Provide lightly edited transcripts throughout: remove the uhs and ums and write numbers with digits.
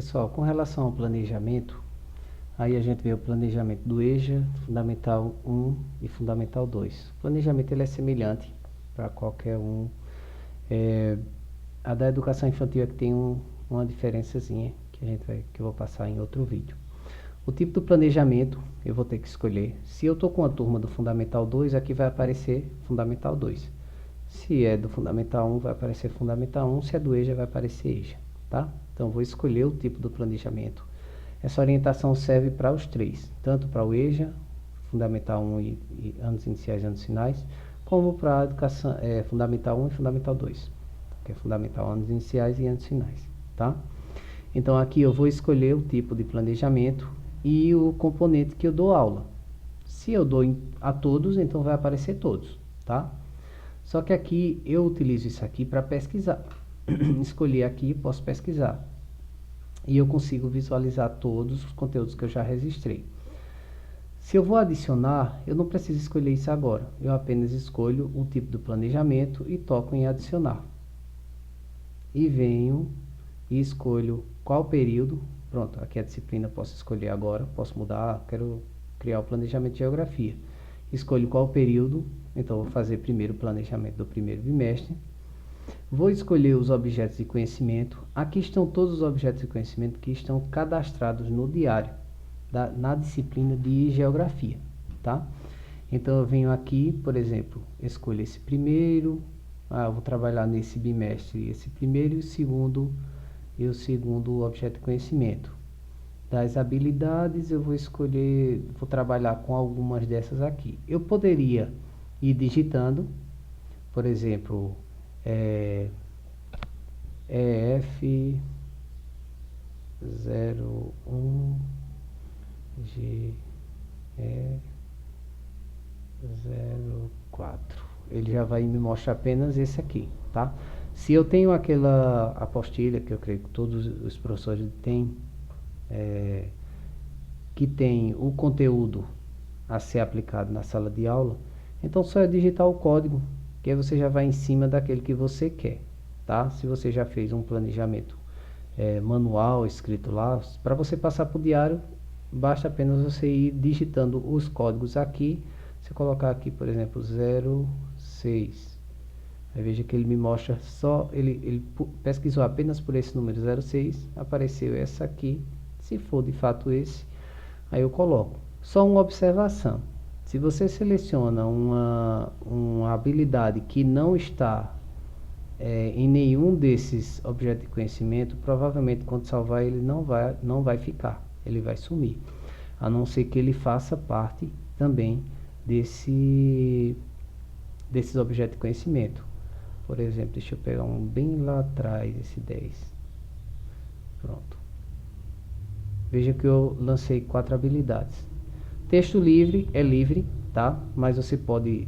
Pessoal, com relação ao planejamento, aí a gente vê o planejamento do EJA, Fundamental 1 e Fundamental 2. O planejamento ele é semelhante para qualquer um. A da educação infantil é que tem uma diferençazinha que eu vou passar em outro vídeo. O tipo do planejamento eu vou ter que escolher. Se eu estou com a turma do Fundamental 2, aqui vai aparecer Fundamental 2. Se é do Fundamental 1, vai aparecer Fundamental 1. Se é do EJA, vai aparecer EJA. Tá? Então, vou escolher o tipo do planejamento. Essa orientação serve para os três, tanto para o EJA, Fundamental 1 e anos iniciais e anos finais, como para a educação Fundamental 1 e Fundamental 2, que é Fundamental anos iniciais e anos finais. Tá? Então, aqui eu vou escolher o tipo de planejamento e o componente que eu dou aula. Se eu dou a todos, então vai aparecer todos. Tá? Só que aqui eu utilizo isso aqui para pesquisar. Escolhi aqui, posso pesquisar. E eu consigo visualizar todos os conteúdos que eu já registrei. Se eu vou adicionar, eu não preciso escolher isso agora. Eu apenas escolho o tipo do planejamento e toco em adicionar. E venho e escolho qual período. Pronto, aqui a disciplina posso escolher agora. Posso mudar, quero criar o planejamento de geografia. Escolho qual período. Então, vou fazer primeiro o planejamento do primeiro bimestre. Vou escolher os objetos de conhecimento. Aqui estão todos os objetos de conhecimento que estão cadastrados no diário, na disciplina de geografia. Tá? Então, eu venho aqui, por exemplo, escolho esse primeiro. Eu vou trabalhar nesse bimestre esse primeiro e o segundo objeto de conhecimento. Das habilidades, eu vou escolher, vou trabalhar com algumas dessas aqui. Eu poderia ir digitando, por exemplo, EF 01 GE 04. Ele já vai me mostrar apenas esse aqui, tá? Se eu tenho aquela apostilha, que eu creio que todos os professores têm, que tem o conteúdo a ser aplicado na sala de aula, então só é digitar o código, que aí você já vai em cima daquele que você quer, tá? Se você já fez um planejamento manual escrito lá, para você passar para o diário, basta apenas você ir digitando os códigos aqui. Se eu colocar aqui, por exemplo, 06, aí veja que ele me mostra só, ele pesquisou apenas por esse número 06, apareceu essa aqui. Se for de fato esse, aí eu coloco. Só uma observação: se você seleciona uma habilidade que não está em nenhum desses objetos de conhecimento, provavelmente quando salvar ele não vai ficar, ele vai sumir, a não ser que ele faça parte também desses objetos de conhecimento. Por exemplo, deixa eu pegar um bem lá atrás, esse 10. Pronto. Veja que eu lancei 4 habilidades. Texto livre é livre, tá? Mas você pode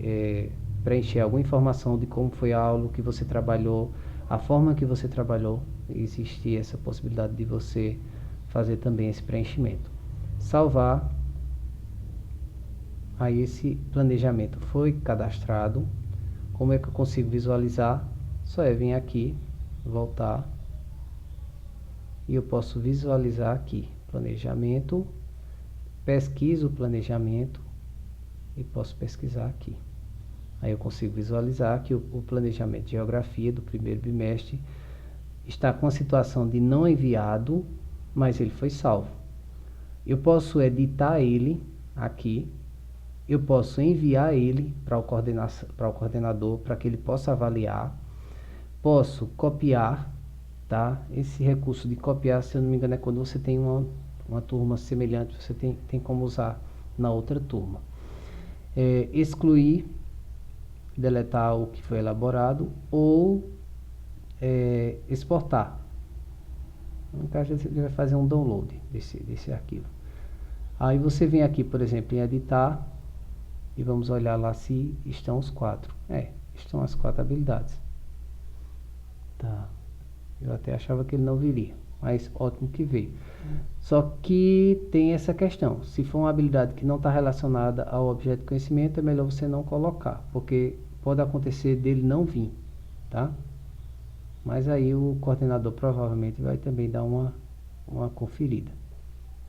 preencher alguma informação de como foi a aula, o que você trabalhou, a forma que você trabalhou. Existe essa possibilidade de você fazer também esse preenchimento. Salvar. Aí esse planejamento foi cadastrado. Como é que eu consigo visualizar? Só é vir aqui, voltar, e eu posso visualizar aqui, planejamento, pesquiso o planejamento e posso pesquisar aqui. Aí eu consigo visualizar que o planejamento de geografia do primeiro bimestre está com a situação de não enviado, mas ele foi salvo. Eu posso editar ele aqui. Eu posso enviar ele para o coordenador para que ele possa avaliar. Posso copiar, tá? Esse recurso de copiar, se eu não me engano, é quando você tem uma turma semelhante, você tem como usar na outra turma. Excluir, deletar o que foi elaborado, ou exportar. No caso, ele vai fazer um download desse arquivo. Aí você vem aqui, por exemplo, em editar, e vamos olhar lá se estão os 4. Estão as 4 habilidades. Tá. Eu até achava que ele não viria, mas ótimo que veio. Só que tem essa questão: se for uma habilidade que não está relacionada ao objeto de conhecimento, é melhor você não colocar, porque pode acontecer dele não vir, tá? Mas aí o coordenador provavelmente vai também dar uma uma conferida,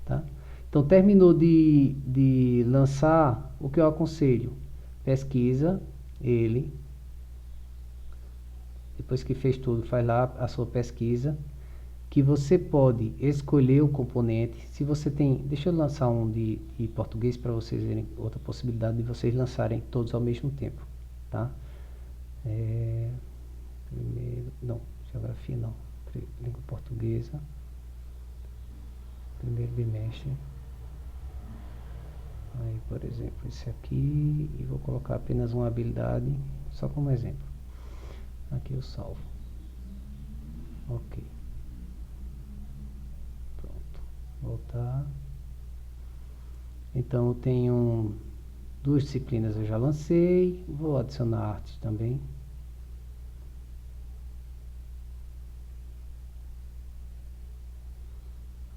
tá? Então, terminou de lançar, o que eu aconselho? Pesquisa ele. Depois que fez tudo, faz lá a sua pesquisa, que você pode escolher o componente. Se você tem, deixa eu lançar um de português para vocês verem outra possibilidade de vocês lançarem todos ao mesmo tempo, tá? Primeiro, não, geografia não, língua portuguesa, primeiro bimestre. Aí, por exemplo, esse aqui, e vou colocar apenas uma habilidade, só como exemplo. Aqui eu salvo. Ok. Pronto. Voltar. Então, eu tenho duas disciplinas eu já lancei. Vou adicionar artes também.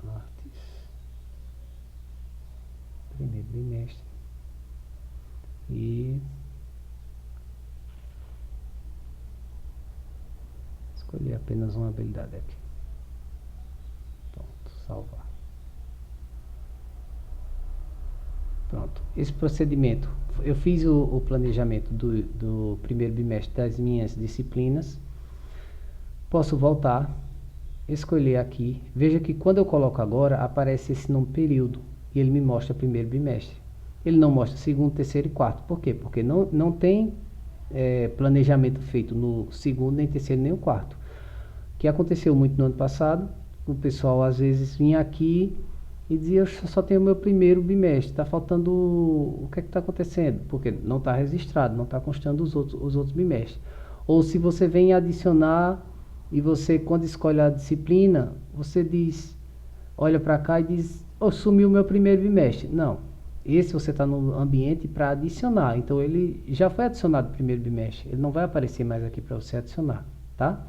Artes. Primeiro bimestre. E escolher apenas uma habilidade aqui. Pronto, salvar. Pronto, esse procedimento, eu fiz o planejamento do primeiro bimestre das minhas disciplinas. Posso voltar, escolher aqui. Veja que quando eu coloco agora, aparece esse nome período e ele me mostra primeiro bimestre. Ele não mostra segundo, terceiro e quarto. Por quê? Porque não tem planejamento feito no segundo, nem terceiro, nem o quarto. O que aconteceu muito no ano passado, o pessoal às vezes vinha aqui e dizia, eu só tenho o meu primeiro bimestre, está faltando, o que é que está acontecendo? Porque não está registrado, não está constando os outros bimestres. Ou se você vem adicionar e você, quando escolhe a disciplina, você diz, olha para cá e diz, oh, sumiu o meu primeiro bimestre. Não, esse você está no ambiente para adicionar, então ele já foi adicionado o primeiro bimestre, ele não vai aparecer mais aqui para você adicionar, tá?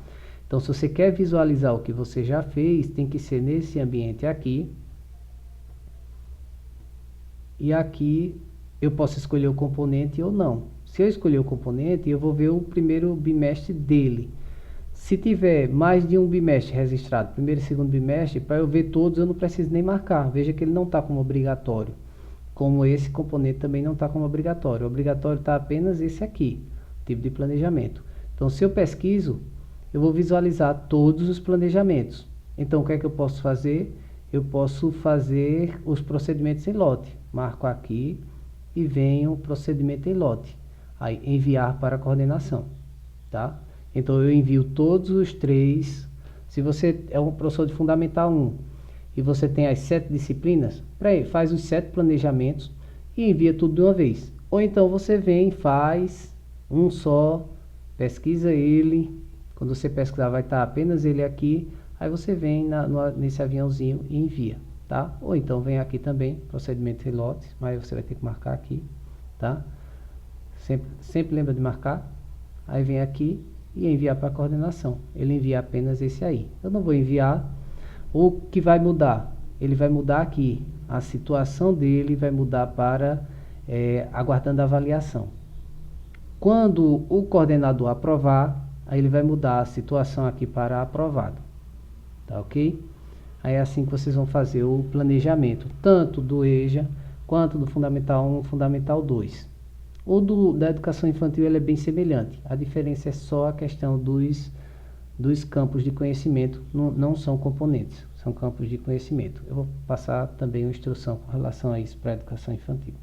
Então, se você quer visualizar o que você já fez, tem que ser nesse ambiente aqui. E aqui eu posso escolher o componente ou não. Se eu escolher o componente, eu vou ver o primeiro bimestre dele. Se tiver mais de um bimestre registrado, primeiro e segundo bimestre, para eu ver todos eu não preciso nem marcar. Veja que ele não está como obrigatório. Como esse componente também não está como obrigatório. O obrigatório está apenas esse aqui, tipo de planejamento. Então, se eu pesquiso, eu vou visualizar todos os planejamentos. Então, o que é que eu posso fazer? Eu posso fazer os procedimentos em lote. Marco aqui e venho o procedimento em lote. Aí, enviar para a coordenação, tá? Então, eu envio todos os três. Se você é um professor de Fundamental 1 e você tem as 7 disciplinas, faz os 7 planejamentos e envia tudo de uma vez. Ou então, você vem, faz um só, pesquisa ele. Quando você pesquisar, vai estar apenas ele aqui. Aí você vem nesse aviãozinho e envia, tá? Ou então vem aqui também, procedimento em lotes, mas você vai ter que marcar aqui, tá? Sempre lembra de marcar. Aí vem aqui e enviar para a coordenação. Ele envia apenas esse aí. Eu não vou enviar. O que vai mudar? Ele vai mudar aqui. A situação dele vai mudar para aguardando a avaliação. Quando o coordenador aprovar, aí ele vai mudar a situação aqui para aprovado. Tá ok? Aí é assim que vocês vão fazer o planejamento, tanto do EJA, quanto do Fundamental 1 e Fundamental 2. O da educação infantil ele é bem semelhante. A diferença é só a questão dos campos de conhecimento, não são componentes, são campos de conhecimento. Eu vou passar também uma instrução com relação a isso para a educação infantil.